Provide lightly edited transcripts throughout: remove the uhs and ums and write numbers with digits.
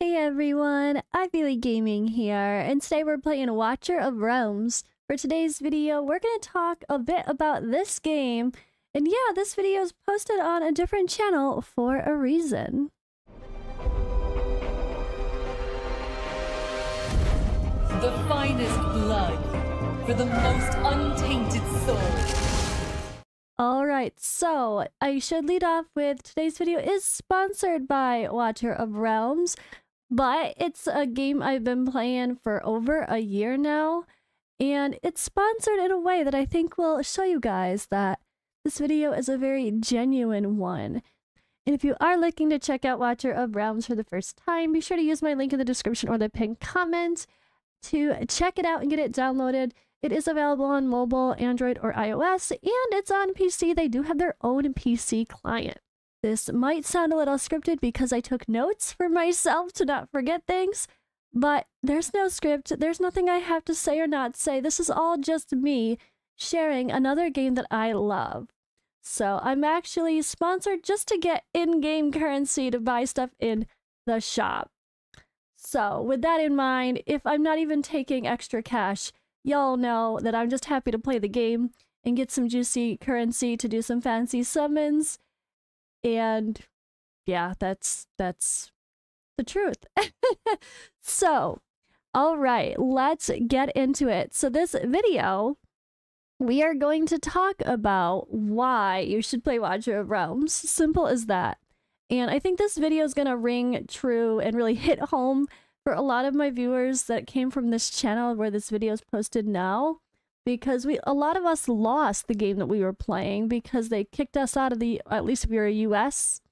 Hey everyone, Ivy Gaming here, and today we're playing Watcher of Realms. For today's video, we're going to talk a bit about this game, and yeah, this video is posted on a different channel for a reason. The finest blood for the most untainted soul. Alright, so I should lead off with today's video is sponsored by Watcher of Realms, but it's a game I've been playing for over a year now, and it's sponsored in a way that I think will show you guys that this video is a very genuine one. And if you are looking to check out Watcher of Realms for the first time, be sure to use my link in the description or the pinned comment to check it out and get it downloaded. It is available on mobile, Android, or iOS, and it's on PC. They do have their own PC client. This might sound a little scripted because I took notes for myself to not forget things, but there's no script. There's nothing I have to say or not say. This is all just me sharing another game that I love. So I'm actually sponsored just to get in-game currency to buy stuff in the shop. So with that in mind, if I'm not even taking extra cash, y'all know that I'm just happy to play the game and get some juicy currency to do some fancy summons. And yeah, that's the truth. So, all right, let's get into it. So this video, we are going to talk about why you should play Watcher of Realms. Simple as that. And I think this video is going to ring true and really hit home for a lot of my viewers that came from this channel where this video is posted now, because a lot of us lost the game that we were playing because they kicked us out of the, at least if you're a US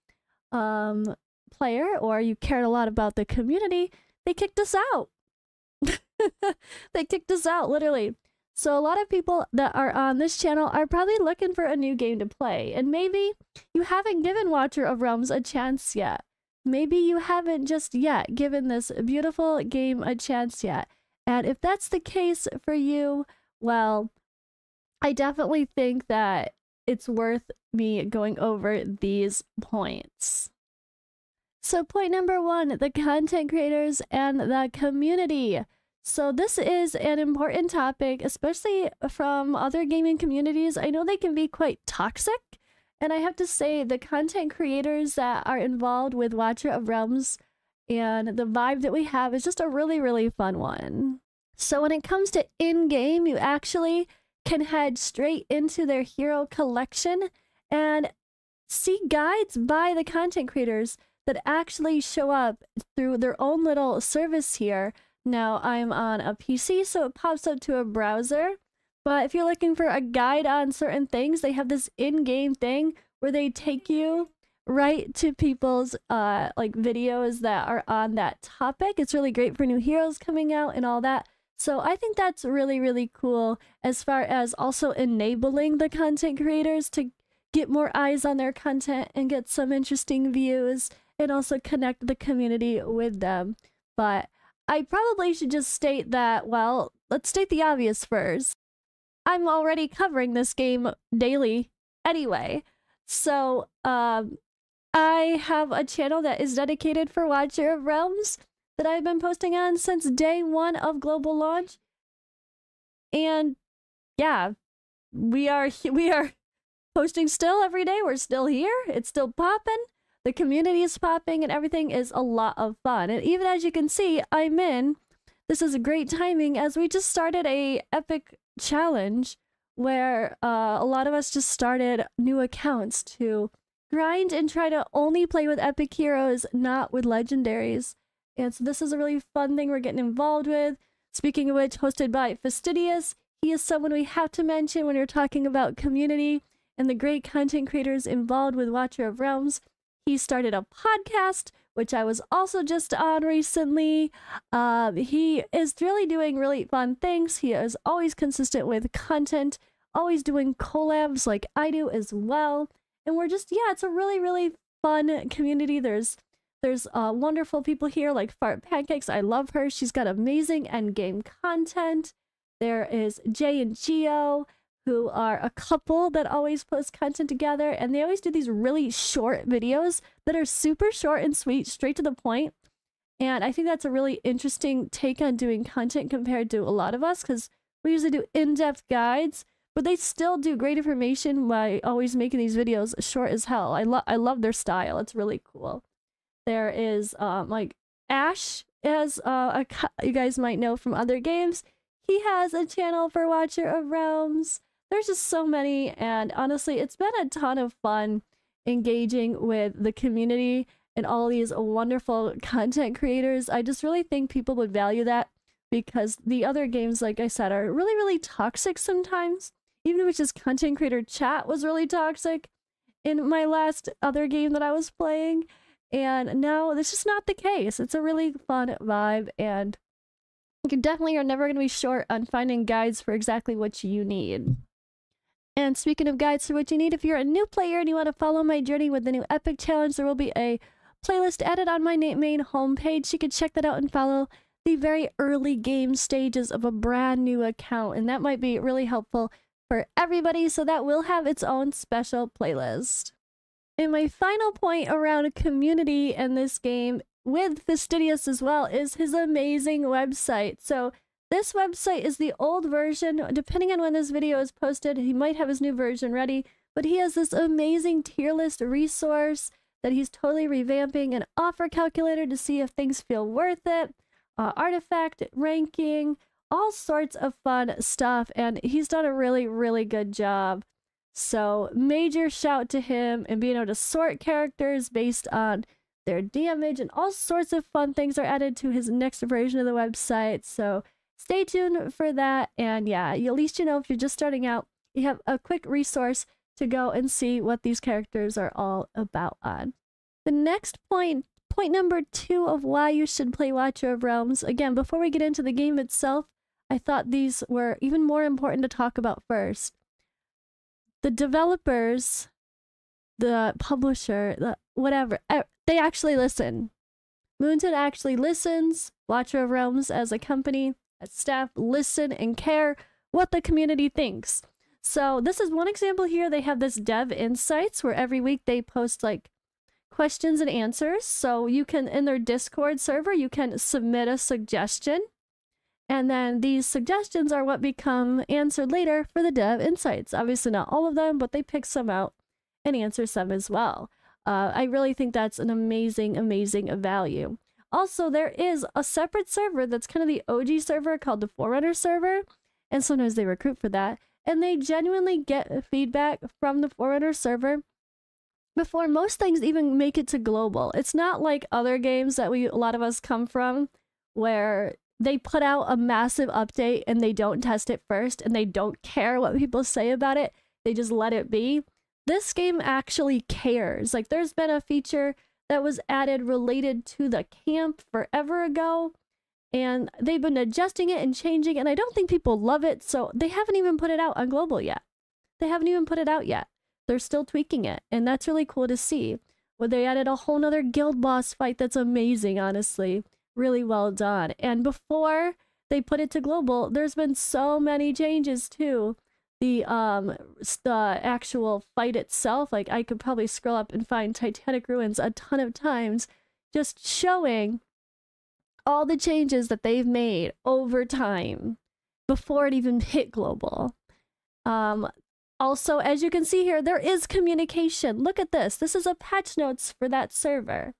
player or you cared a lot about the community, they kicked us out. They kicked us out, literally. So a lot of people that are on this channel are probably looking for a new game to play, and maybe you haven't given Watcher of Realms a chance yet. Maybe you haven't just yet given this beautiful game a chance yet. And if that's the case for you, well, I definitely think that it's worth me going over these points. So point number one, the content creators and the community. So this is an important topic, especially from other gaming communities. I know they can be quite toxic. And I have to say, the content creators that are involved with Watcher of Realms and the vibe that we have is just a really, really fun one. So when it comes to in-game, you actually can head straight into their hero collection and see guides by the content creators that actually show up through their own little service here. Now, I'm on a PC, so it pops up to a browser. But if you're looking for a guide on certain things, they have this in-game thing where they take you right to people's like videos that are on that topic. It's really great for new heroes coming out and all that. So I think that's really, really cool as far as also enabling the content creators to get more eyes on their content and get some interesting views and also connect the community with them. But I probably should just state that, well, let's state the obvious first. I'm already covering this game daily anyway. So, I have a channel that is dedicated for Watcher of Realms that I've been posting on since day one of global launch. And yeah, we are posting still every day. We're still here. It's still popping. The community is popping and everything is a lot of fun. And even as you can see, this is a great timing as we just started a epic challenge where a lot of us just started new accounts to grind and try to only play with epic heroes, not with legendaries. And so this is a really fun thing we're getting involved with. Speaking of which, hosted by Fastidious, he is someone we have to mention when you're talking about community and the great content creators involved with Watcher of Realms. He started a podcast, which I was also just on recently. He is really doing really fun things. He is always consistent with content, always doing collabs like I do as well. And we're just, yeah, it's a really, really fun community. There's wonderful people here like Fart Pancakes. I love her. She's got amazing endgame content. There is Jay and Gio, who are a couple that always post content together, and they always do these really short videos that are super short and sweet, straight to the point. And I think that's a really interesting take on doing content compared to a lot of us, because we usually do in-depth guides, but they still do great information by always making these videos short as hell. I love their style. It's really cool. There is like Ash, as you guys might know from other games. He has a channel for Watcher of Realms. There's just so many, and honestly, it's been a ton of fun engaging with the community and all these wonderful content creators. I just really think people would value that, because the other games, like I said, are really, really toxic sometimes. Even if just content creator chat was really toxic in my last other game that I was playing. And now this is not the case. It's a really fun vibe, and you definitely are never going to be short on finding guides for exactly what you need. And speaking of guides for what you need, if you're a new player and you want to follow my journey with the new Epic Challenge, there will be a playlist added on my main homepage. You can check that out and follow the very early game stages of a brand new account, and that might be really helpful for everybody, so that will have its own special playlist. And my final point around community in this game, with Fastidious as well, is his amazing website. So this website is the old version. Depending on when this video is posted, he might have his new version ready, but he has this amazing tier list resource that he's totally revamping, an offer calculator to see if things feel worth it, artifact ranking, all sorts of fun stuff, and he's done a really, really good job. So major shout to him, and being able to sort characters based on their damage, and all sorts of fun things are added to his next version of the website. So stay tuned for that. And yeah, at least you know, if you're just starting out, you have a quick resource to go and see what these characters are all about on. The next point number 2 of why you should play Watcher of Realms. Again, before we get into the game itself, I thought these were even more important to talk about first. The developers, the publisher, the whatever, they actually listen. Moonton actually listens. Watcher of Realms as a company, as staff, listen and care what the community thinks. So this is one example here. They have this Dev Insights, where every week they post like questions and answers. So you can, in their Discord server, you can submit a suggestion. And then these suggestions are what become answered later for the Dev Insights. Obviously not all of them, but they pick some out and answer some as well. I really think that's an amazing, amazing value. Also, there is a separate server that's kind of the OG server called the Forerunner server. And sometimes they recruit for that. And they genuinely get feedback from the Forerunner server before most things even make it to global. It's not like other games that a lot of us come from, where they put out a massive update and they don't test it first and they don't care what people say about it. They just let it be. This game actually cares. Like, there's been a feature that was added related to the camp forever ago, and they've been adjusting it and changing it, and I don't think people love it, so they haven't even put it out on global yet. They haven't even put it out yet. They're still tweaking it, and that's really cool to see. Where they added a whole nother guild boss fight that's amazing, honestly. Really well done. And before they put it to global, there's been so many changes too. The actual fight itself, like, I could probably scroll up and find Titanic Ruins a ton of times, just showing all the changes that they've made over time before it even hit global. Also, as you can see here, there is communication. Look at this. This is a patch notes for that server.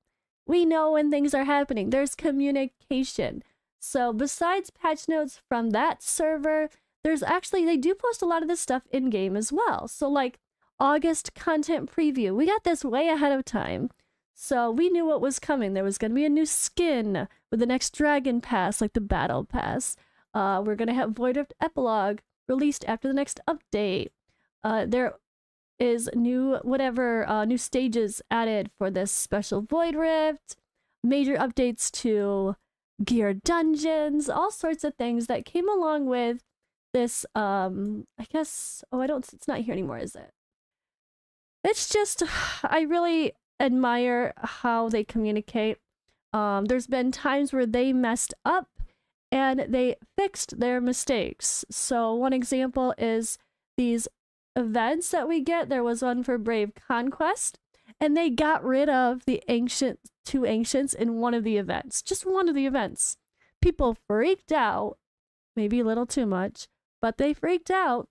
We know when things are happening. There's communication. So besides patch notes from that server, there's actually, they do post a lot of this stuff in game as well. So like August content preview, we got this way ahead of time. So we knew what was coming. There was going to be a new skin with the next dragon pass, like the battle pass. We're going to have Void Rift Epilogue released after the next update. There is new stages added for this special Void Rift, major updates to gear dungeons, all sorts of things that came along with this, I guess, it's not here anymore, is it? It's just, I really admire how they communicate. There's been times where they messed up and they fixed their mistakes. So one example is these events that we get. There was one for Brave Conquest, And they got rid of the two ancients in one of the events. Just one of the events. People freaked out. Maybe a little too much, but they freaked out.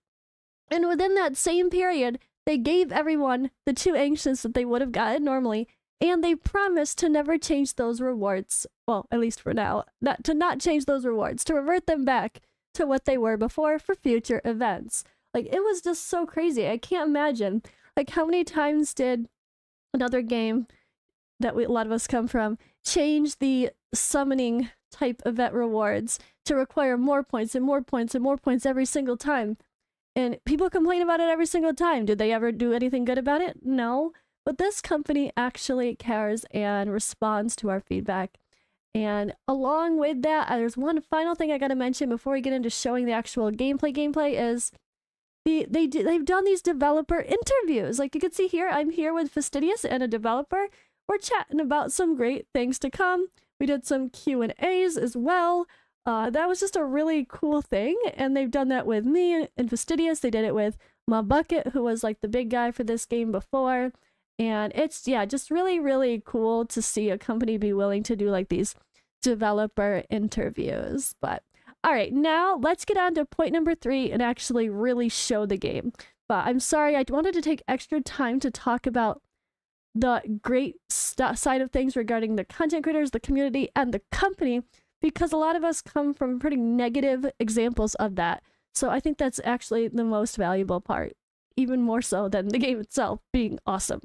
And within that same period, they gave everyone the two ancients that they would have gotten normally, and they promised to never change those rewards. Well, at least for now, not change those rewards, to revert them back to what they were before for future events. Like, it was just so crazy. I can't imagine. Like, how many times did another game that a lot of us come from change the summoning type event rewards to require more points and more points and more points every single time? And people complain about it every single time. Did they ever do anything good about it? No. But this company actually cares and responds to our feedback. And along with that, there's one final thing I gotta mention before we get into showing the actual gameplay is they've done these developer interviews. Like you can see here, I'm here with Fastidious and a developer. We're chatting about some great things to come. We did some Q&As as well. That was just a really cool thing, and they've done that with me and Fastidious. They did it with Ma Bucket, who was like the big guy for this game before. And it's, yeah, just really, really cool to see a company be willing to do like these developer interviews. But all right, now let's get on to point number 3 and actually really show the game. But I'm sorry, I wanted to take extra time to talk about the great side of things regarding the content creators, the community, and the company, because a lot of us come from pretty negative examples of that. So I think that's actually the most valuable part, even more so than the game itself being awesome.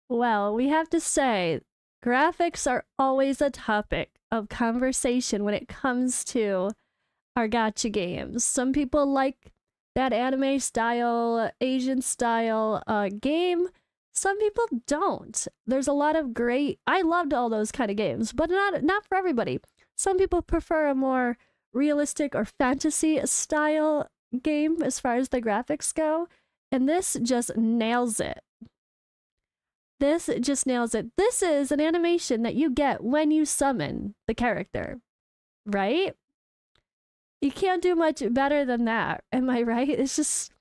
Well, we have to say, graphics are always a topic of conversation when it comes to our gacha games. Some people like that anime style, Asian style game. Some people don't. There's a lot of great, I loved all those kind of games, but not for everybody. Some people prefer a more realistic or fantasy style game as far as the graphics go, and this just nails it. This just nails it. This is an animation that you get when you summon the character, right? You can't do much better than that, am I right? It's just,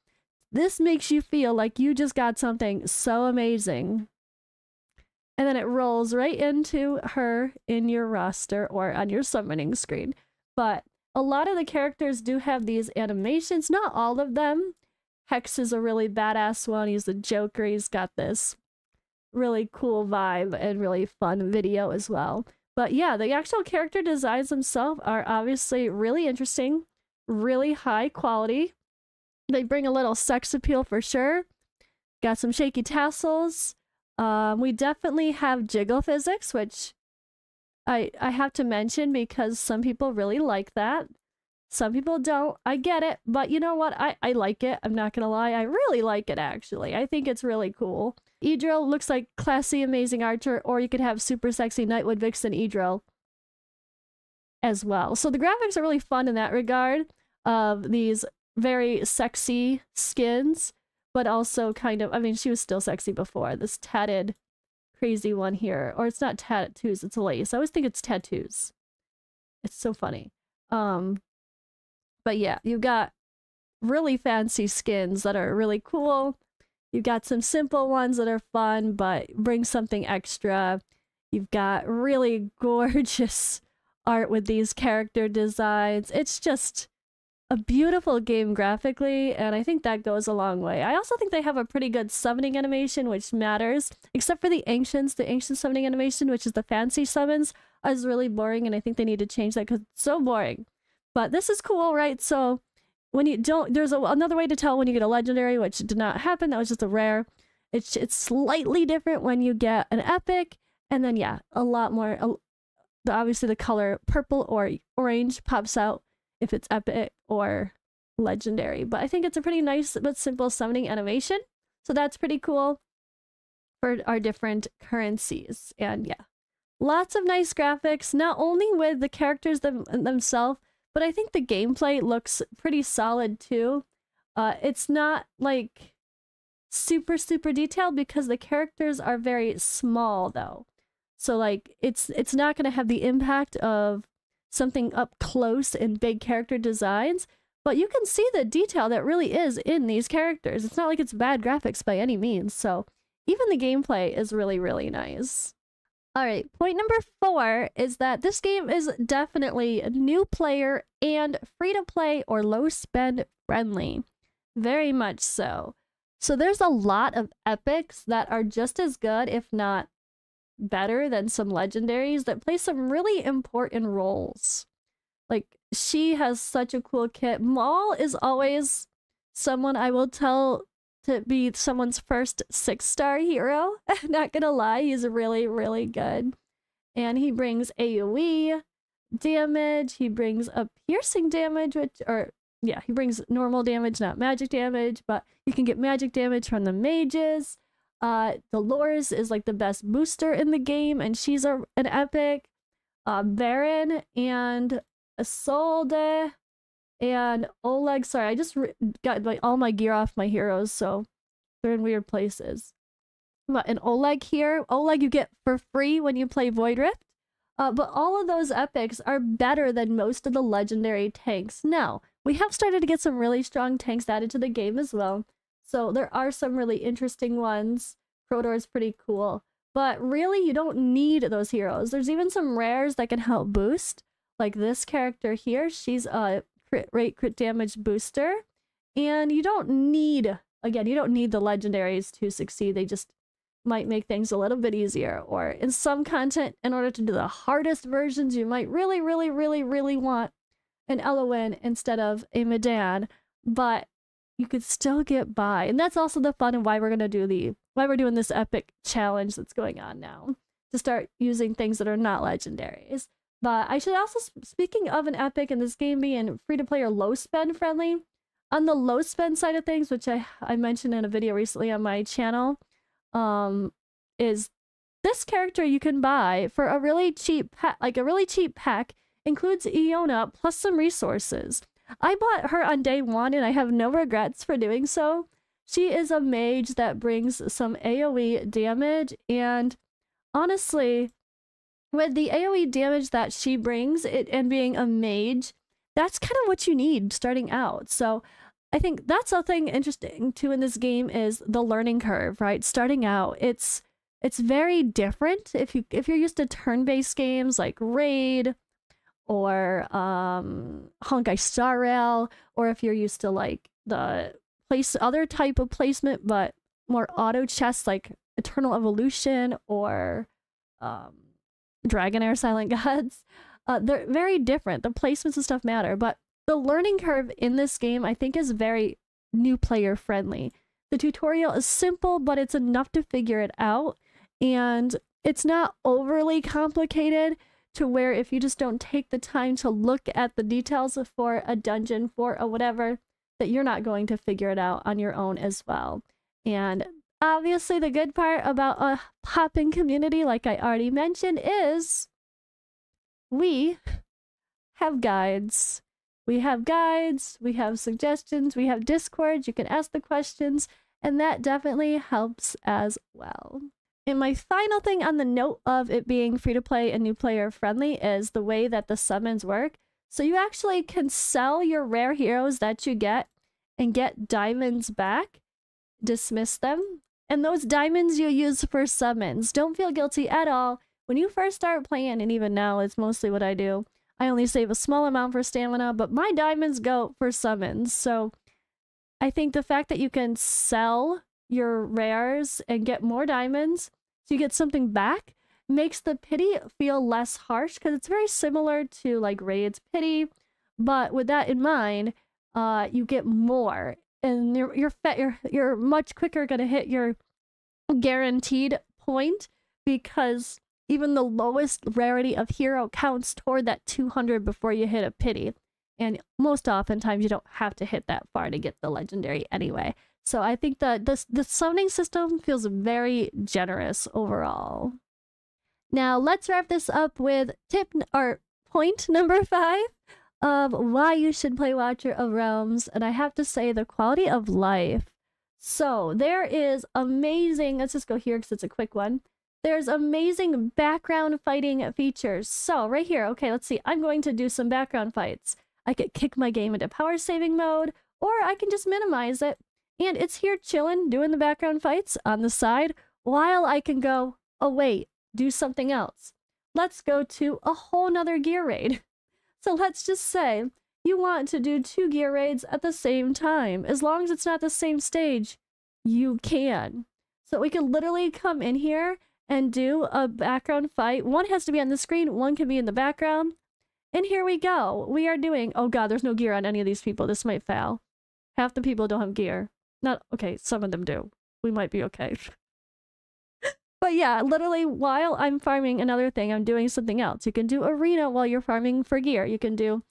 this makes you feel like you just got something so amazing. And then it rolls right into her in your roster or on your summoning screen. But a lot of the characters do have these animations, not all of them. Hex is a really badass one. He's the Joker. He's got this really cool vibe and really fun video as well. But yeah, the actual character designs themselves are obviously really interesting, really high quality. They bring a little sex appeal for sure. Got some shaky tassels. We definitely have jiggle physics, which I have to mention because some people really like that. Some people don't. I get it, but you know what? I like it. I'm not gonna lie. I really like it, actually. I think it's really cool. Edril looks like classy, amazing archer, or you could have super sexy Nightwood Vixen Edril as well. So the graphics are really fun in that regard of these very sexy skins, but also kind of, I mean, she was still sexy before. This tatted crazy one here, or it's not tattoos, it's lace. I always think it's tattoos. It's so funny. But yeah, you've got really fancy skins that are really cool. You've got some simple ones that are fun, but bring something extra. You've got really gorgeous art with these character designs. It's just a beautiful game graphically, and I think that goes a long way. I also think they have a pretty good summoning animation, which matters, except for the ancients. The ancient summoning animation, which is the fancy summons, is really boring, and I think they need to change that because it's so boring. But this is cool, right? So when you don't, there's another way to tell when you get a legendary, which did not happen. That was just a rare. It's slightly different when you get an epic, and then yeah, a lot more. Obviously, the color purple or orange pops out if it's epic or legendary. But I think it's a pretty nice but simple summoning animation. So that's pretty cool for our different currencies. And yeah, lots of nice graphics, not only with the characters themselves, but I think the gameplay looks pretty solid too. It's not like super detailed because the characters are very small though. So like it's not going to have the impact of something up close and big character designs, but you can see the detail that really is in these characters. It's not like it's bad graphics by any means. So even the gameplay is really, really nice. All right, point number 4 is that this game is definitely new player and free-to-play or low-spend friendly. Very much so. So there's a lot of epics that are just as good, if not better, than some legendaries that play some really important roles. Like, she has such a cool kit. Maul is always someone I will tell to be someone's first 6-star hero. Not gonna lie, he's really, really good. And he brings AoE damage, he brings a piercing damage, he brings normal damage, not magic damage, but you can get magic damage from the mages. Dolores is like the best booster in the game, and she's an epic. Baron and Isolde and Oleg. Sorry, I just got all my gear off my heroes, so they're in weird places. But an Oleg here. Oleg you get for free when you play Void Rift. But all of those epics are better than most of the legendary tanks. Now, we have started to get some really strong tanks added to the game as well. So there are some really interesting ones. Crowdor is pretty cool. But really, you don't need those heroes. There's even some rares that can help boost. Like this character here, she's a crit damage booster. And you don't need, again, you don't need the legendaries to succeed. They just might make things a little bit easier. Or in some content, in order to do the hardest versions, you might really, really, really, really want an Elowen instead of a Medan. But you could still get by. And that's also the fun and why we're gonna do why we're doing this epic challenge that's going on now. To start using things that are not legendaries. But I should also, speaking of an epic and this game being free-to-play or low-spend friendly, on the low-spend side of things, which I mentioned in a video recently on my channel, is this character you can buy for a really cheap pack. Like a really cheap pack includes Iona plus some resources. I bought her on day 1 and I have no regrets for doing so. She is a mage that brings some AoE damage, and honestly, with the AoE damage that she brings, and being a mage, that's kind of what you need starting out. So I think that's something interesting too in this game is the learning curve, right? Starting out, it's very different. If you're used to turn-based games like Raid or Honkai Star Rail, or if you're used to like the other type of placement but more auto chess like Eternal Evolution or Dragonair Silent Gods, they're very different. The placements and stuff matter, but the learning curve in this game I think is very new player friendly. The tutorial is simple, but it's enough to figure it out, and it's not overly complicated to where if you just don't take the time to look at the details for a dungeon, for a whatever, that you're not going to figure it out on your own as well. And obviously the good part about a poppin' community, like I already mentioned, is we have guides. We have guides, we have suggestions, we have Discord, you can ask the questions, and that definitely helps as well. And my final thing on the note of it being free-to-play and new player friendly is the way that the summons work. So you actually can sell your rare heroes that you get and get diamonds back, dismiss them, and those diamonds you use for summons. Don't feel guilty at all. When you first start playing, and even now it's mostly what I do, I only save a small amount for stamina, but my diamonds go for summons. So I think the fact that you can sell your rares and get more diamonds, so you get something back, makes the pity feel less harsh, because it's very similar to like Raid's pity, but with that in mind, you get more, and you're much quicker gonna hit your guaranteed point, because even the lowest rarity of hero counts toward that 200 before you hit a pity, and most oftentimes you don't have to hit that far to get the legendary anyway. So I think that the summoning system feels very generous overall. Now let's wrap this up with point number 5 of why you should play Watcher of Realms, and I have to say the quality of life. So there is amazing, let's just go here because it's a quick one. There's amazing background fighting features. So right here, okay, let's see. I'm going to do some background fights. I could kick my game into power saving mode, or I can just minimize it. And it's here chilling, doing the background fights on the side. while I can go, oh wait, do something else. Let's go to a whole nother gear raid. So let's just say you want to do 2 gear raids at the same time. As long as it's not the same stage, you can. So we can literally come in here and do a background fight. One has to be on the screen, one can be in the background. And here we go. We are doing, oh god, there's no gear on any of these people. This might fail. Half the people don't have gear. Not, okay, some of them do. We might be okay. But yeah, literally while I'm farming another thing, I'm doing something else. You can do arena while you're farming for gear. You can do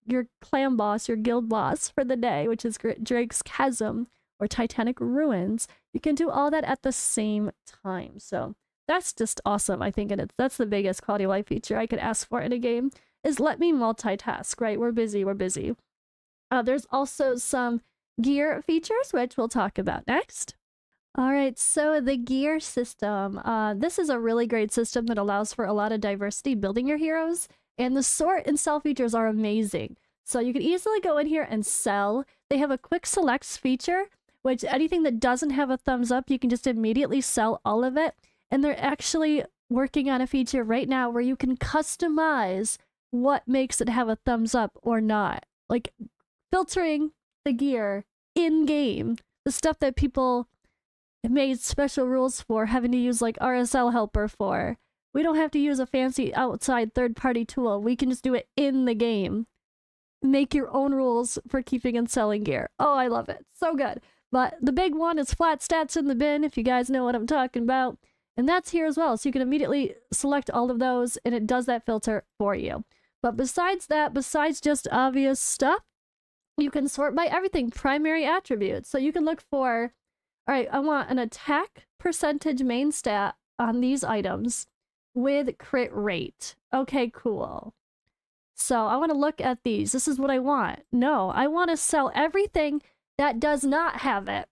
your clan boss, your guild boss for the day, which is Drake's Chasm or Titanic Ruins. You can do all that at the same time. So that's just awesome, I think, and that's the biggest quality of life feature I could ask for in a game, is let me multitask, right? We're busy. There's also some gear features, which we'll talk about next. All right, so the gear system. This is a really great system that allows for a lot of diversity building your heroes, and the sort and sell features are amazing. So you can easily go in here and sell. They have a quick selects feature, which anything that doesn't have a thumbs up, you can just immediately sell all of it. And they're actually working on a feature right now where you can customize what makes it have a thumbs up or not. Like filtering the gear in-game. The stuff that people made special rules for, having to use like RSL helper for. We don't have to use a fancy outside third-party tool. We can just do it in the game. Make your own rules for keeping and selling gear. Oh, I love it. So good. But the big one is flat stats in the bin, if you guys know what I'm talking about. And that's here as well. So you can immediately select all of those and it does that filter for you. But besides that, besides just obvious stuff, you can sort by everything, primary attributes. So you can look for, all right, I want an attack percentage main stat on these items with crit rate. Okay, cool. So I want to look at these. This is what I want. No, I want to sell everything that does not have it.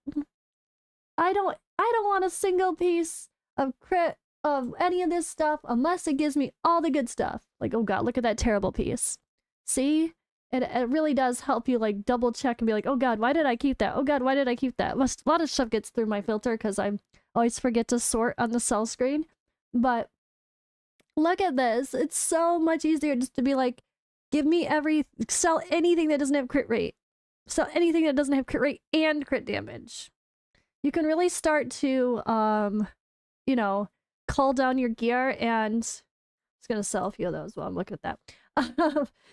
I don't want a single piece of crit of any of this stuff unless it gives me all the good stuff. Like, oh god, look at that terrible piece. See? It really does help you like double check and be like, oh god, why did I keep that? Oh god, why did I keep that? A lot of stuff gets through my filter because I always forget to sort on the sell screen. But look at this. It's so much easier just to be like, give me sell anything that doesn't have crit rate. Sell anything that doesn't have crit rate and crit damage. You can really start to, you know, cull down your gear, and I'm just gonna sell a few of those while I'm looking at that.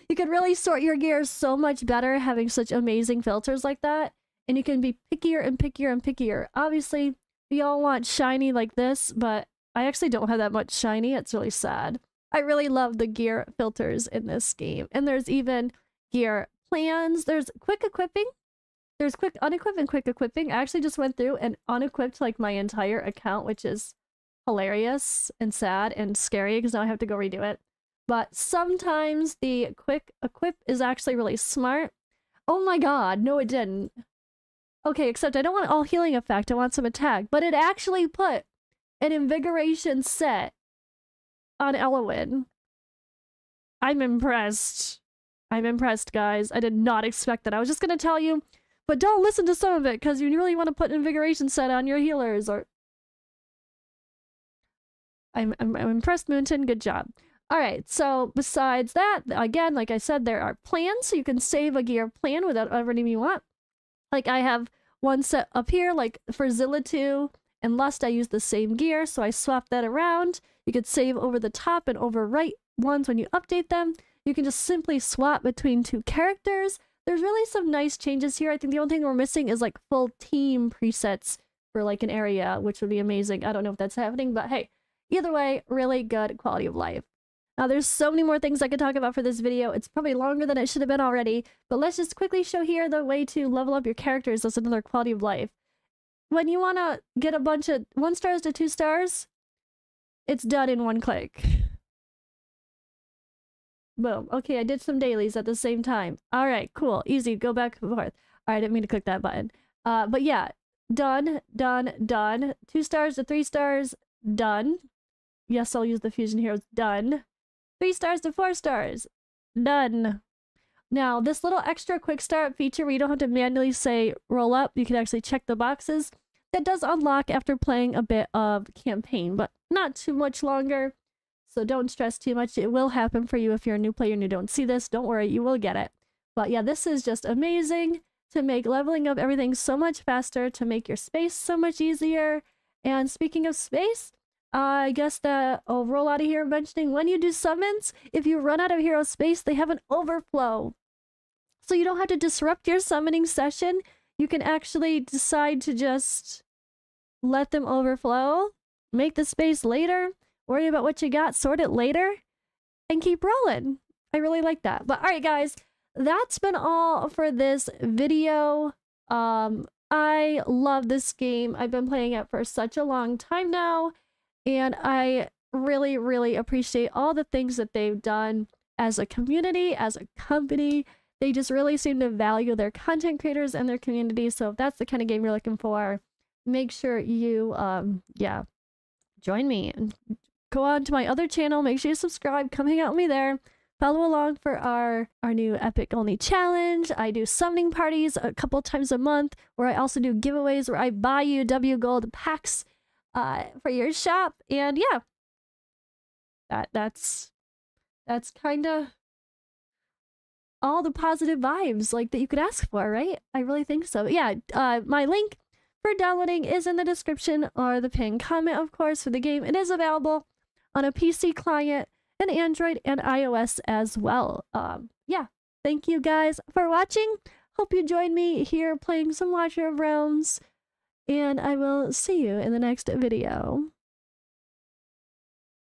You can really sort your gear so much better having such amazing filters like that, and you can be pickier and pickier and pickier. Obviously, we all want shiny like this, but I actually don't have that much shiny. It's really sad. I really love the gear filters in this game, and there's even gear plans. There's quick equipping. There's quick unequip and quick equipping. I actually just went through and unequipped like my entire account, which is hilarious and sad and scary because now I have to go redo it. But sometimes the quick equip is actually really smart. Oh my god, no it didn't. Okay, except I don't want all healing effect, I want some attack. But it actually put an invigoration set on Elowin. I'm impressed. I'm impressed, guys. I did not expect that. I was just gonna tell you, but don't listen to some of it, because you really want to put an invigoration set on your healers, or... I'm impressed, Moonton. Good job. Alright, so besides that, again, like I said, there are plans, so you can save a gear plan without everything you want. Like, I have one set up here, like for Zilla 2 and Lust, I use the same gear, so I swap that around. You could save over the top and overwrite ones when you update them. You can just simply swap between 2 characters. There's really some nice changes here. I think the only thing we're missing is like full team presets for like an area, which would be amazing. I don't know if that's happening, but hey, either way, really good quality of life. Now, there's so many more things I could talk about for this video. It's probably longer than it should have been already, but let's just quickly show here the way to level up your characters as another quality of life. When you want to get a bunch of 1 stars to 2 stars, it's done in 1 click. Boom. Okay, I did some dailies at the same time. All right, cool. Easy. Go back and forth. All right, I didn't mean to click that button. But yeah, done, done, done. 2 stars to 3 stars, done. Yes, I'll use the fusion heroes, done. 3 stars to 4 stars, done. Now, this little extra quick start feature where you don't have to manually say roll up, you can actually check the boxes. that does unlock after playing a bit of campaign, but not too much longer. So don't stress too much. It will happen for you if you're a new player and you don't see this. Don't worry, you will get it. But yeah, this is just amazing to make leveling up everything so much faster, to make your space so much easier. And speaking of space, I guess that I'll roll out of here mentioning when you do summons, if you run out of hero space, they have an overflow. So you don't have to disrupt your summoning session. You can actually decide to just let them overflow, make the space later, worry about what you got, sort it later, and keep rolling. I really like that. But alright guys, that's been all for this video. I love this game. I've been playing it for such a long time now, and I really, really appreciate all the things that they've done as a community, as a company. They just really seem to value their content creators and their community. So if that's the kind of game you're looking for, make sure you, join me and go on to my other channel. Make sure you subscribe. Come hang out with me there. Follow along for our new Epic Only Challenge. I do summoning parties a couple times a month, where I also do giveaways where I buy you W Gold packs for your shop. And yeah, that's kind of all the positive vibes like that you could ask for, right? I really think so. Yeah, my link for downloading is in the description or the pinned comment, of course, for the game. It is available on a PC client and Android and iOS as well. Yeah, thank you guys for watching. Hope you join me here playing some Watcher of Realms, and I will see you in the next video.